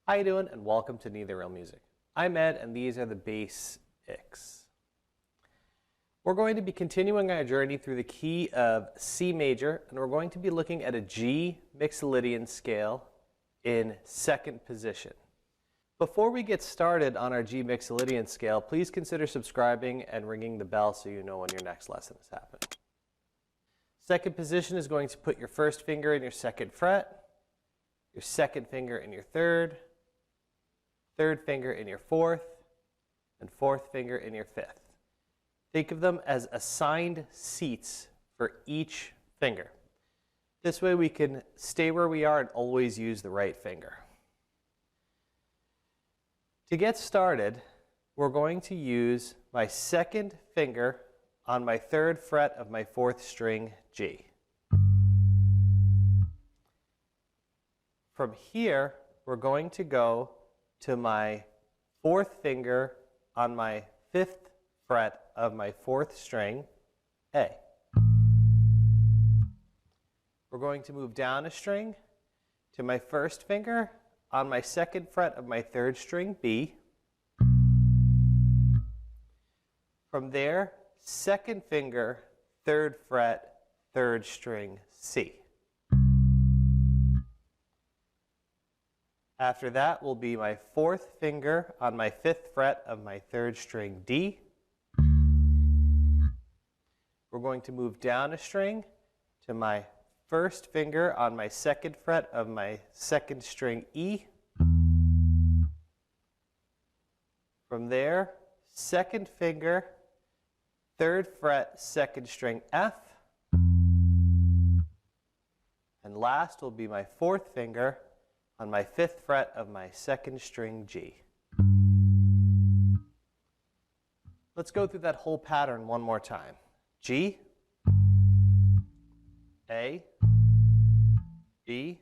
How you doing, and welcome to Neither Real Music. I'm Ed, and these are the Bassics. We're going to be continuing our journey through the key of C major, and we're going to be looking at a G Mixolydian scale in second position. Before we get started on our G Mixolydian scale, please consider subscribing and ringing the bell so you know when your next lesson is happening. Second position is going to put your first finger in your second fret, your second finger in your third finger in your fourth, and fourth finger in your fifth. Think of them as assigned seats for each finger. This way we can stay where we are and always use the right finger. To get started, we're going to use my second finger on my third fret of my fourth string G. From here, we're going to go to my fourth finger on my fifth fret of my fourth string A. We're going to move down a string to my first finger on my second fret of my third string B. From there, second finger, third fret, third string C. After that will be my fourth finger on my fifth fret of my third string D. We're going to move down a string to my first finger on my second fret of my second string E. From there, second finger, third fret, second string F. And last will be my fourth finger on my fifth fret of my second string G. Let's go through that whole pattern one more time. G, A, B,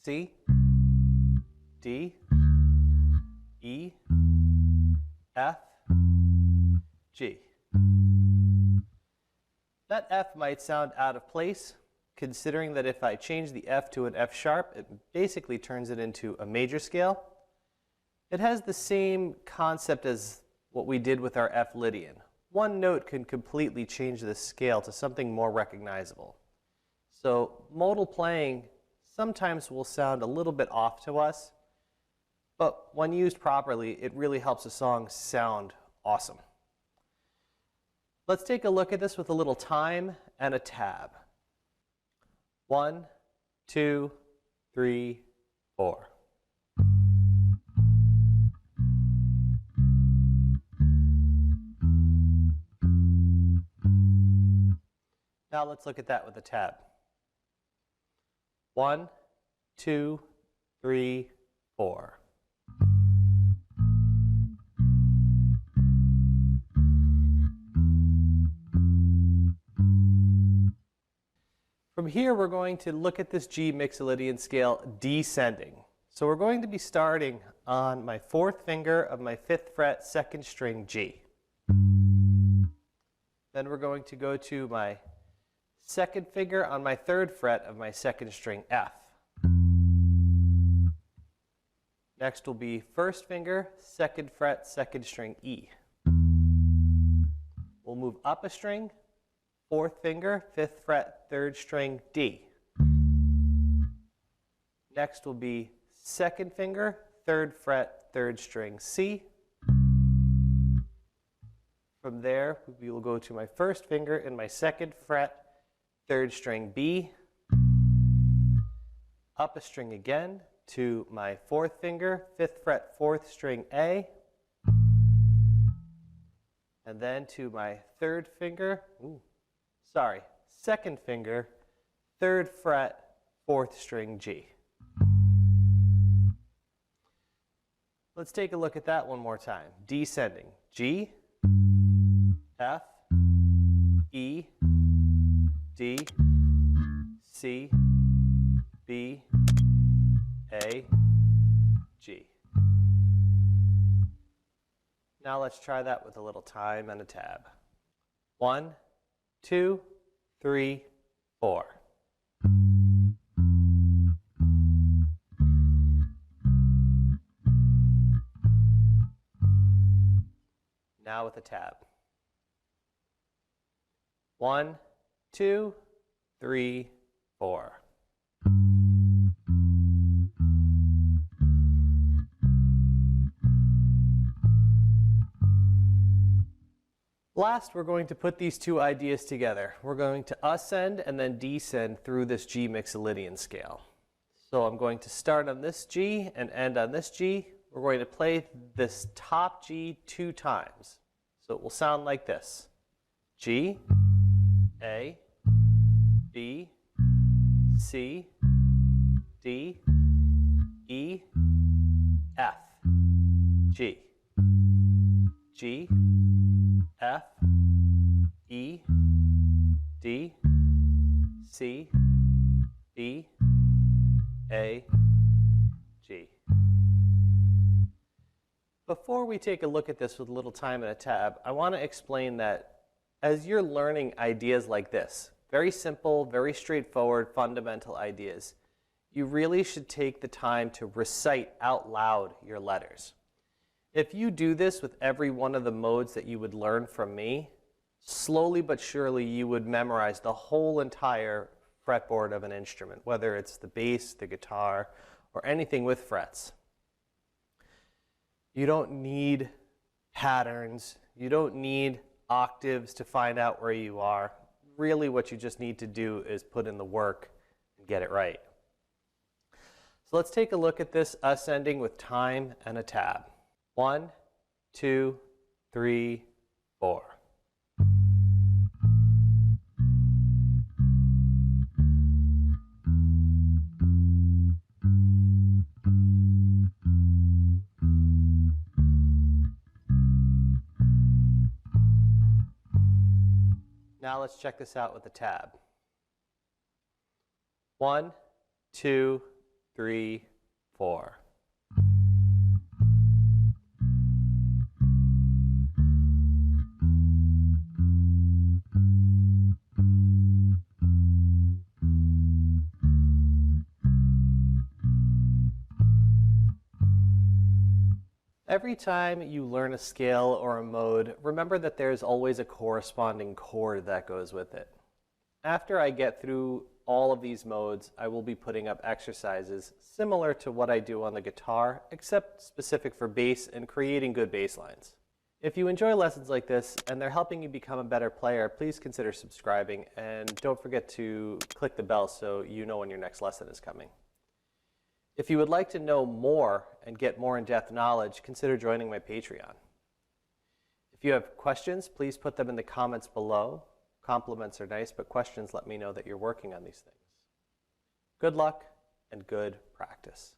C, D, E, F, G. That F might sound out of place, considering that if I change the F to an F sharp, it basically turns it into a major scale. It has the same concept as what we did with our F Lydian. One note can completely change this scale to something more recognizable. So modal playing sometimes will sound a little bit off to us, but when used properly, it really helps a song sound awesome. Let's take a look at this with a little time and a tab. 1, 2, 3, 4. Now let's look at that with a tab. 1, 2, 3, 4. From here, we're going to look at this G Mixolydian scale descending. So we're going to be starting on my fourth finger of my fifth fret, second string G. Then we're going to go to my second finger on my third fret of my second string F. Next will be first finger, second fret, second string E. We'll move up a string, fourth finger, fifth fret, third string D. Next will be second finger, third fret, third string C. From there, we will go to my first finger in my second fret, third string B. Up a string again to my fourth finger, fifth fret, fourth string A. And then to my third finger, second finger, third fret, fourth string G. Let's take a look at that one more time. Descending. G, F, E, D, C, B, A, G. Now let's try that with a little time and a tab. 1, 2, 3, 4. Now with a tab. 1, 2, 3, 4. Last, we're going to put these two ideas together. We're going to ascend and then descend through this G Mixolydian scale. So I'm going to start on this G and end on this G. We're going to play this top G 2 times. So it will sound like this. G, A, B, C, D, E, F, G. G, F, E, D, C, B, A, G. Before we take a look at this with a little time and a tab, I want to explain that as you're learning ideas like this, very simple, very straightforward, fundamental ideas, you really should take the time to recite out loud your letters. If you do this with every one of the modes that you would learn from me, slowly but surely you would memorize the whole entire fretboard of an instrument, whether it's the bass, the guitar, or anything with frets. You don't need patterns. You don't need octaves to find out where you are. Really what you just need to do is put in the work and get it right. So let's take a look at this ascending with time and a tab. 1, 2, 3, 4. Now let's check this out with the tab. 1, 2, 3, 4. Every time you learn a scale or a mode, remember that there's always a corresponding chord that goes with it. After I get through all of these modes, I will be putting up exercises similar to what I do on the guitar, except specific for bass and creating good bass lines. If you enjoy lessons like this and they're helping you become a better player, please consider subscribing and don't forget to click the bell so you know when your next lesson is coming. If you would like to know more and get more in-depth knowledge, consider joining my Patreon. If you have questions, please put them in the comments below. Compliments are nice, but questions let me know that you're working on these things. Good luck and good practice.